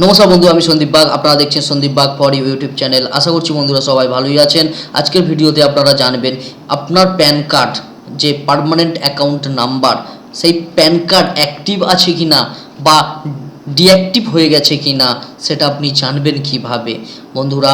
নমস্কার বন্ধু, আমি সন্দীপ বাগ। আপনারা দেখছেন Sandip Bag for YouTube channel. আশা করছি বন্ধুরা সবাই ভালোই আছেন। আজকের ভিডিওতে আপনারা জানবেন আপনার প্যান কার্ড যে পার্মানেন্ট অ্যাকাউন্ট নাম্বার, সেই প্যান কার্ড অ্যাক্টিভ আছে কি না বা ডিঅ্যাক্টিভ হয়ে গেছে কি না সেটা আপনি জানবেন কিভাবে। বন্ধুরা,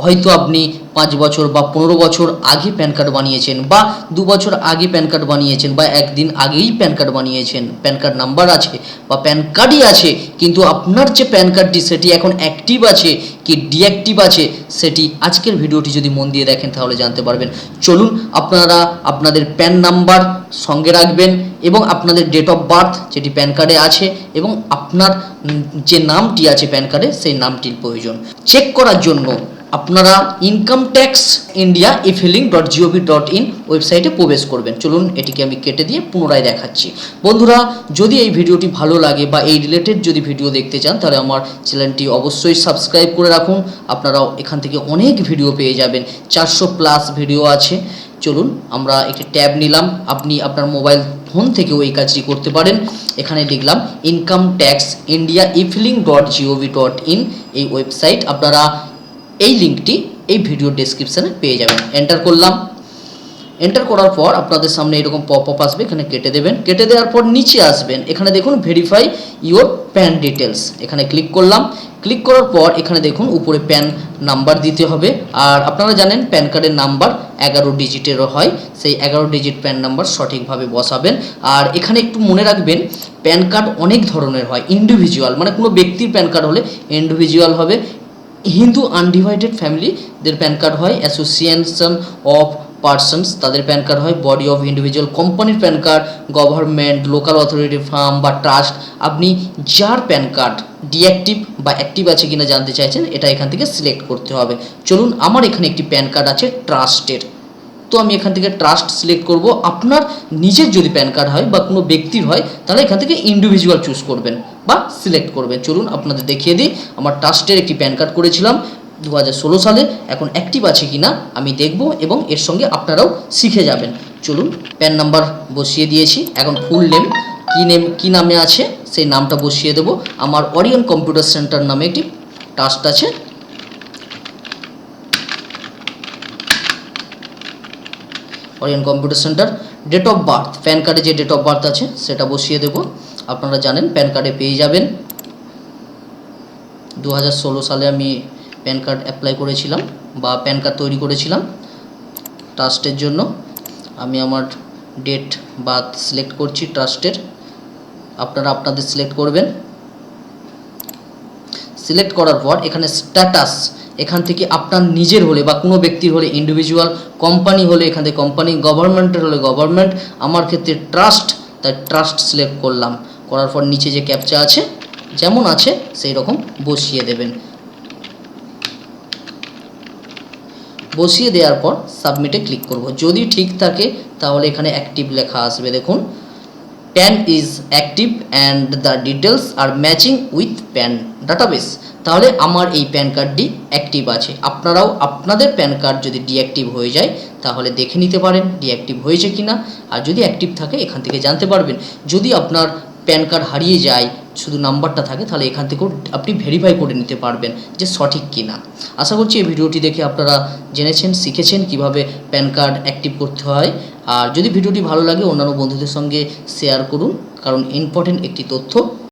হয়তো আপনি 5 বছর বা 15 বছর আগে প্যান কার্ড বানিয়েছেন, বা 2 বছর আগে প্যান কার্ড বানিয়েছেন, বা একদিন আগেই প্যান কার্ড বানিয়েছেন, প্যান কার্ড নাম্বার আছে বা প্যান কার্ডই আছে, কিন্তু আপনার যে প্যান কার্ডটি সেটি এখন অ্যাক্টিভ আছে কি ডিঅ্যাক্টিভ আছে সেটি আজকের ভিডিওটি যদি মন দিয়ে দেখেন তাহলে জানতে পারবেন। চলুন, আপনারা আপনাদের প্যান নাম্বার সঙ্গে রাখবেন এবং আপনাদের ডেট অফ বার্থ যেটি প্যান কার্ডে আছে এবং আপনার যে নামটি আছে প্যান কার্ডে সেই নামটির প্রয়োজন চেক করার জন্য আপনারা ইনকাম ট্যাক্স ইন্ডিয়া e-filing.gov.in ওয়েবসাইটে প্রবেশ করবেন। চলুন, এটিকে আমি কেটে দিয়ে পুনরায় দেখাচ্ছি। বন্ধুরা, যদি এই ভিডিওটি ভালো লাগে বা এই রিলেটেড যদি ভিডিও দেখতে চান তাহলে আমার চ্যানেলটি অবশ্যই সাবস্ক্রাইব করে রাখুন। আপনারাও এখান থেকে অনেক ভিডিও পেয়ে যাবেন, 400+ ভিডিও আছে। চলুন, আমরা একটি ট্যাব নিলাম। আপনি আপনার মোবাইল ফোন থেকেও এই কাজটি করতে পারেন। এখানে লিখলাম ইনকাম ট্যাক্স ইন্ডিয়া e-filing.gov.in এই ওয়েবসাইট। আপনারা এই লিঙ্কটি এই ভিডিও ডেসক্রিপশানে পেয়ে যাবেন। এন্টার করলাম। এন্টার করার পর আপনাদের সামনে এরকম পপ আপ আসবে, এখানে কেটে দেবেন। কেটে দেওয়ার পর নিচে আসবেন, এখানে দেখুন ভেরিফাই ইওর প্যান ডিটেলস, এখানে ক্লিক করলাম। ক্লিক করার পর এখানে দেখুন উপরে প্যান নাম্বার দিতে হবে। আর আপনারা জানেন প্যান কার্ডের নাম্বার 11 ডিজিটেরও হয়, সেই 11 ডিজিট প্যান নাম্বার সঠিকভাবে বসাবেন। আর এখানে একটু মনে রাখবেন, প্যান কার্ড অনেক ধরনের হয়। ইন্ডিভিজুয়াল মানে কোনো ব্যক্তির প্যান কার্ড হলে ইন্ডিভিজুয়াল হবে, হিন্দু আনডিভাইডেড ফ্যামিলিদের প্যান কার্ড হয়, অ্যাসোসিয়েশন অফ পার্সনস তাদের প্যান কার্ড হয়, বডি অফ ইন্ডিভিজুয়াল কোম্পানির pan card, government, local authority, farm বা ট্রাস্ট। আপনি যার প্যান কার্ড ডিঅ্যাক্টিভ বা অ্যাক্টিভ আছে কিনা জানতে চাইছেন, এটা এখান থেকে সিলেক্ট করতে হবে। চলুন, আমার এখানে একটি প্যান কার্ড আছে ট্রাস্টের, তো আমি এখান থেকে ট্রাস্ট সিলেক্ট করব। আপনার নিজের যদি প্যান কার্ড হয় বা কোনো ব্যক্তির হয় তাহলে এখান থেকে ইন্ডিভিজুয়াল চুজ করবেন বা সিলেক্ট করবেন। চলুন আপনাদের দেখিয়ে দিই। আমার ট্রাস্টের একটি প্যান কার্ড করেছিলাম 2016 সালে, এখন অ্যাক্টিভ আছে কি না আমি দেখব এবং এর সঙ্গে আপনারাও শিখে যাবেন। চলুন, প্যান নাম্বার বসিয়ে দিয়েছি। এখন ফুল নেম কী নামে আছে সেই নামটা বসিয়ে দেব। আমার ওরিয়ন কম্পিউটার সেন্টার নামে একটি ট্রাস্ট আছে। Orion computer centre. Date of birth, PAN কার্ডে যে ডেট অফ বার্থ আছে সেটা বসিয়ে দেব। আপনারা জানেন প্যান কার্ডে পেয়ে যাবেন 2016 সালে আমি প্যান কার্ড অ্যাপ্লাই করেছিলাম বা প্যান কার্ড তৈরি করেছিলাম ট্রাস্টের জন্য। আমি আমার ডেট বার্থ সিলেক্ট করছি ট্রাস্টের, আপনারা আপনাদের সিলেক্ট করবেন। সিলেক্ট করার পর এখানে স্ট্যাটাস, এখান থেকে আপনার নিজের হলে বা কোনো ব্যক্তির হলে ইন্ডিভিজুয়াল, কোম্পানি হলে এখান থেকে কোম্পানি, গভর্নমেন্টের হলে গভর্নমেন্ট, আমার ক্ষেত্রে ট্রাস্ট তাই ট্রাস্ট সিলেক্ট করলাম। করার পর নিচে যে ক্যাপচা আছে যেমন আছে সেই রকম বসিয়ে দেবেন। বসিয়ে দেওয়ার পর সাবমিটে ক্লিক করব। যদি ঠিক থাকে তাহলে এখানে অ্যাক্টিভ লেখা আসবে, দেখুন PAN is active and the details আর ম্যাচিং উইথ প্যান ডাটাবেস। তাহলে আমার এই প্যান কার্ডটি অ্যাক্টিভ আছে। আপনারাও আপনাদের প্যান কার্ড যদি ডিঅ্যাক্টিভ হয়ে যায় তাহলে দেখে নিতে পারেন ডিঅ্যাক্টিভ হয়েছে কিনা, আর যদি অ্যাক্টিভ থাকে এখান থেকে জানতে পারবেন। যদি আপনার প্যান কার্ড হারিয়ে যায়, শুধু নাম্বারটা থাকে, তাহলে এখান থেকেও আপনি ভেরিফাই করে নিতে পারবেন যে সঠিক কিনা। আশা করছি এই ভিডিওটি দেখে আপনারা জেনেছেন, শিখেছেন কিভাবে প্যান কার্ড অ্যাক্টিভ করতে হয়। আর যদি ভিডিওটি ভালো লাগে অন্যান্য বন্ধুদের সঙ্গে শেয়ার করুন, কারণ ইম্পর্টেন্ট একটি তথ্য